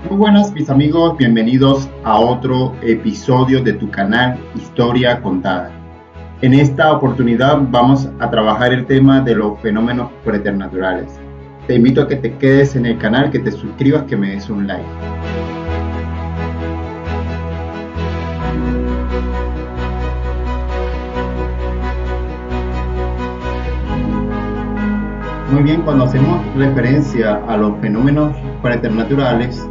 Muy buenas mis amigos, bienvenidos a otro episodio de tu canal Historia Contada. En esta oportunidad vamos a trabajar el tema de los fenómenos preternaturales. Te invito a que te quedes en el canal, que te suscribas, que me des un like. Muy bien, cuando hacemos referencia a los fenómenos preternaturales,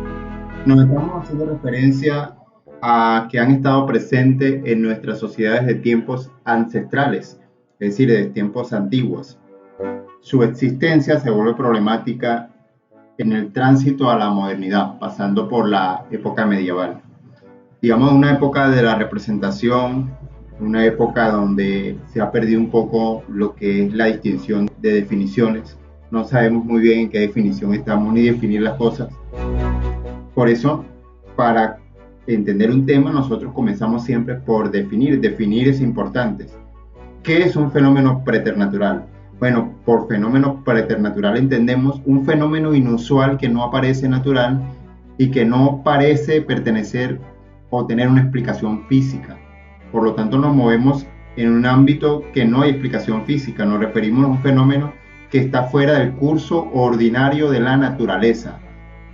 nos estamos haciendo referencia a que han estado presentes en nuestras sociedades de tiempos ancestrales, es decir, de tiempos antiguos. Su existencia se vuelve problemática en el tránsito a la modernidad, pasando por la época medieval. Digamos, una época de la representación, una época donde se ha perdido un poco lo que es la distinción de definiciones. No sabemos muy bien en qué definición estamos ni definir las cosas. Por eso, para entender un tema, nosotros comenzamos siempre por definir. Definir es importante. ¿Qué es un fenómeno preternatural? Bueno, por fenómeno preternatural entendemos un fenómeno inusual que no aparece natural y que no parece pertenecer o tener una explicación física. Por lo tanto, nos movemos en un ámbito que no hay explicación física. Nos referimos a un fenómeno que está fuera del curso ordinario de la naturaleza,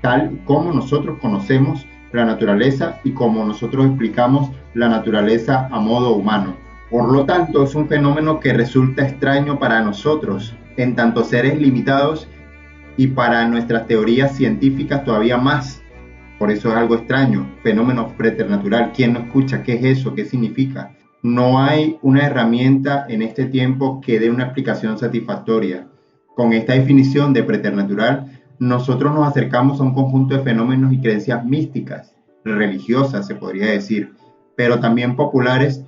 tal como nosotros conocemos la naturaleza y como nosotros explicamos la naturaleza a modo humano. Por lo tanto, es un fenómeno que resulta extraño para nosotros, en tanto seres limitados, y para nuestras teorías científicas todavía más. Por eso es algo extraño, fenómeno preternatural. ¿Quién no escucha? ¿Qué es eso? ¿Qué significa? No hay una herramienta en este tiempo que dé una explicación satisfactoria. Con esta definición de preternatural, nosotros nos acercamos a un conjunto de fenómenos y creencias místicas, religiosas se podría decir, pero también populares,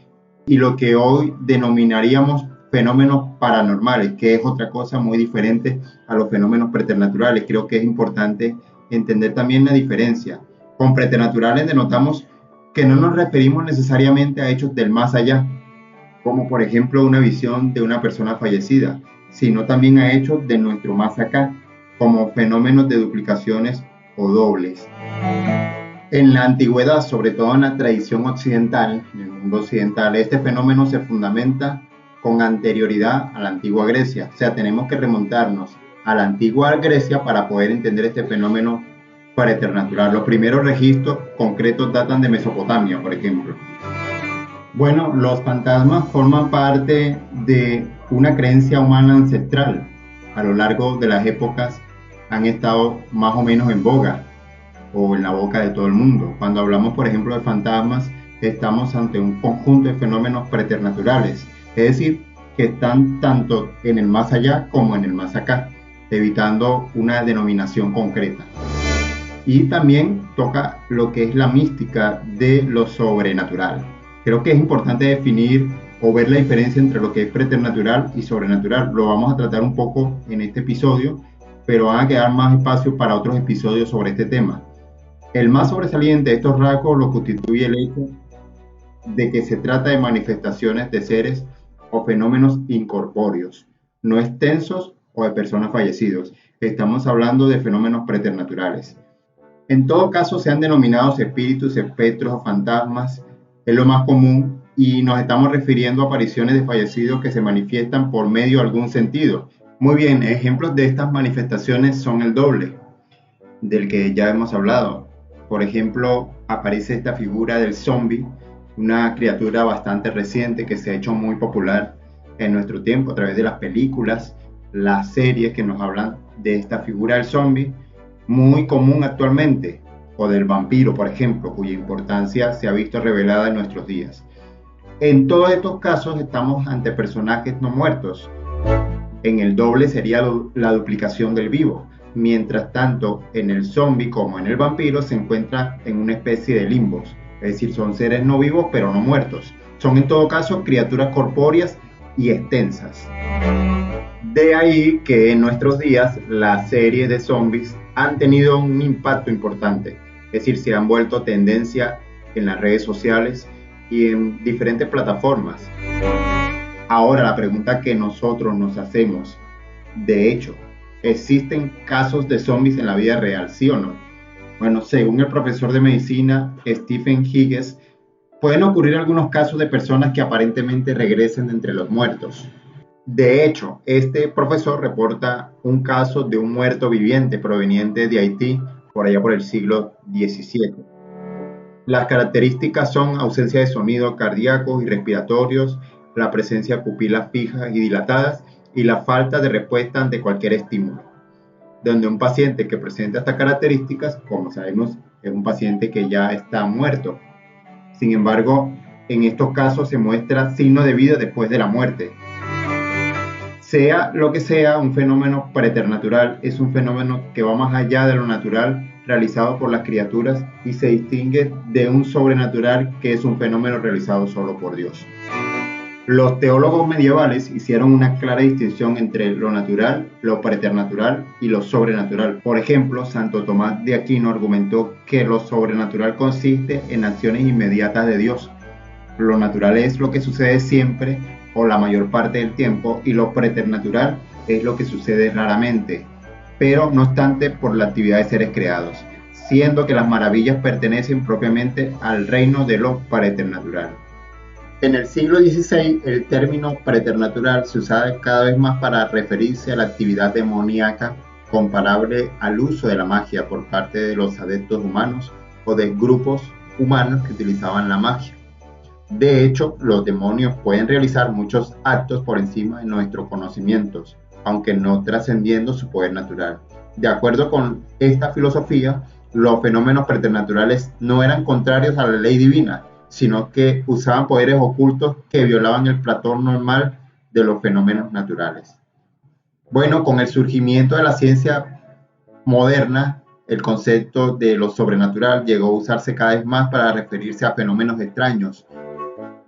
y lo que hoy denominaríamos fenómenos paranormales, que es otra cosa muy diferente a los fenómenos preternaturales. Creo que es importante entender también la diferencia. Con preternaturales denotamos que no nos referimos necesariamente a hechos del más allá, como por ejemplo una visión de una persona fallecida, sino también a hechos de nuestro más acá, como fenómenos de duplicaciones o dobles. En la antigüedad, sobre todo en la tradición occidental, en el mundo occidental, este fenómeno se fundamenta con anterioridad a la antigua Grecia. O sea, tenemos que remontarnos a la antigua Grecia para poder entender este fenómeno preternatural. Los primeros registros concretos datan de Mesopotamia, por ejemplo. Bueno, los fantasmas forman parte de una creencia humana ancestral. A lo largo de las épocas han estado más o menos en boga o en la boca de todo el mundo. Cuando hablamos, por ejemplo, de fantasmas, estamos ante un conjunto de fenómenos preternaturales, es decir, que están tanto en el más allá como en el más acá, evitando una denominación concreta. Y también toca lo que es la mística de lo sobrenatural. Creo que es importante definir o ver la diferencia entre lo que es preternatural y sobrenatural. Lo vamos a tratar un poco en este episodio, pero van a quedar más espacio para otros episodios sobre este tema. El más sobresaliente de estos rasgos lo constituye el hecho de que se trata de manifestaciones de seres o fenómenos incorpóreos, no extensos o de personas fallecidos. Estamos hablando de fenómenos preternaturales. En todo caso, sean denominados espíritus, espectros o fantasmas, es lo más común, y nos estamos refiriendo a apariciones de fallecidos que se manifiestan por medio de algún sentido. Muy bien, ejemplos de estas manifestaciones son el doble, del que ya hemos hablado. Por ejemplo, aparece esta figura del zombie, una criatura bastante reciente que se ha hecho muy popular en nuestro tiempo a través de las películas, las series que nos hablan de esta figura del zombie, muy común actualmente, o del vampiro, por ejemplo, cuya importancia se ha visto revelada en nuestros días. En todos estos casos estamos ante personajes no muertos. En el doble sería la duplicación del vivo. Mientras tanto, en el zombie como en el vampiro se encuentra en una especie de limbos, es decir, son seres no vivos pero no muertos. Son en todo caso criaturas corpóreas y extensas. De ahí que en nuestros días las series de zombies han tenido un impacto importante, es decir, se han vuelto tendencia en las redes sociales y en diferentes plataformas. Ahora la pregunta que nosotros nos hacemos, de hecho, ¿existen casos de zombies en la vida real, sí o no? Bueno, según el profesor de medicina Stephen Higgs, pueden ocurrir algunos casos de personas que aparentemente regresen de entre los muertos. De hecho, este profesor reporta un caso de un muerto viviente proveniente de Haití por allá por el siglo XVII. Las características son ausencia de sonidos cardíacos y respiratorios, la presencia de pupilas fijas y dilatadas y la falta de respuesta ante cualquier estímulo. Donde un paciente que presenta estas características, como sabemos, es un paciente que ya está muerto. Sin embargo, en estos casos se muestra signo de vida después de la muerte. Sea lo que sea, un fenómeno preternatural es un fenómeno que va más allá de lo natural realizado por las criaturas y se distingue de un sobrenatural que es un fenómeno realizado solo por Dios. Los teólogos medievales hicieron una clara distinción entre lo natural, lo preternatural y lo sobrenatural. Por ejemplo, Santo Tomás de Aquino argumentó que lo sobrenatural consiste en acciones inmediatas de Dios. Lo natural es lo que sucede siempre o la mayor parte del tiempo y lo preternatural es lo que sucede raramente, pero no obstante por la actividad de seres creados, siendo que las maravillas pertenecen propiamente al reino de lo preternatural. En el siglo XVI, el término preternatural se usaba cada vez más para referirse a la actividad demoníaca comparable al uso de la magia por parte de los adeptos humanos o de grupos humanos que utilizaban la magia. De hecho, los demonios pueden realizar muchos actos por encima de nuestros conocimientos, aunque no trascendiendo su poder natural. De acuerdo con esta filosofía, los fenómenos preternaturales no eran contrarios a la ley divina, sino que usaban poderes ocultos que violaban el patrón normal de los fenómenos naturales. Bueno, con el surgimiento de la ciencia moderna, el concepto de lo sobrenatural llegó a usarse cada vez más para referirse a fenómenos extraños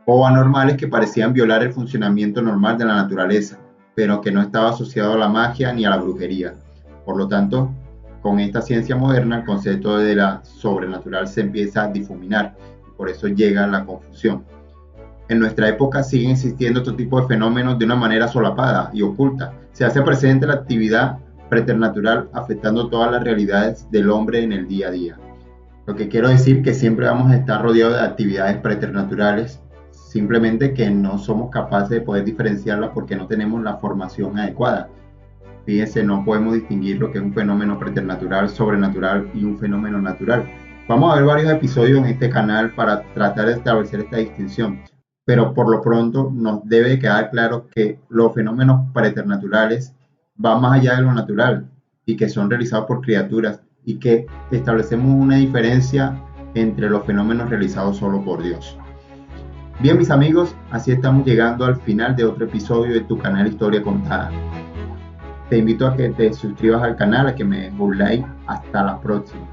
o anormales que parecían violar el funcionamiento normal de la naturaleza, pero que no estaba asociado a la magia ni a la brujería. Por lo tanto, con esta ciencia moderna, el concepto de la sobrenatural se empieza a difuminar, y por eso llega la confusión. En nuestra época siguen existiendo otro tipo de fenómenos de una manera solapada y oculta. Se hace presente la actividad preternatural afectando todas las realidades del hombre en el día a día. Lo que quiero decir que siempre vamos a estar rodeados de actividades preternaturales, simplemente que no somos capaces de poder diferenciarlas porque no tenemos la formación adecuada. Fíjense, no podemos distinguir lo que es un fenómeno preternatural, sobrenatural y un fenómeno natural. Vamos a ver varios episodios en este canal para tratar de establecer esta distinción, pero por lo pronto nos debe quedar claro que los fenómenos preternaturales van más allá de lo natural y que son realizados por criaturas y que establecemos una diferencia entre los fenómenos realizados solo por Dios. Bien, mis amigos, así estamos llegando al final de otro episodio de tu canal Historia Contada. Te invito a que te suscribas al canal, a que me des un like. Hasta la próxima.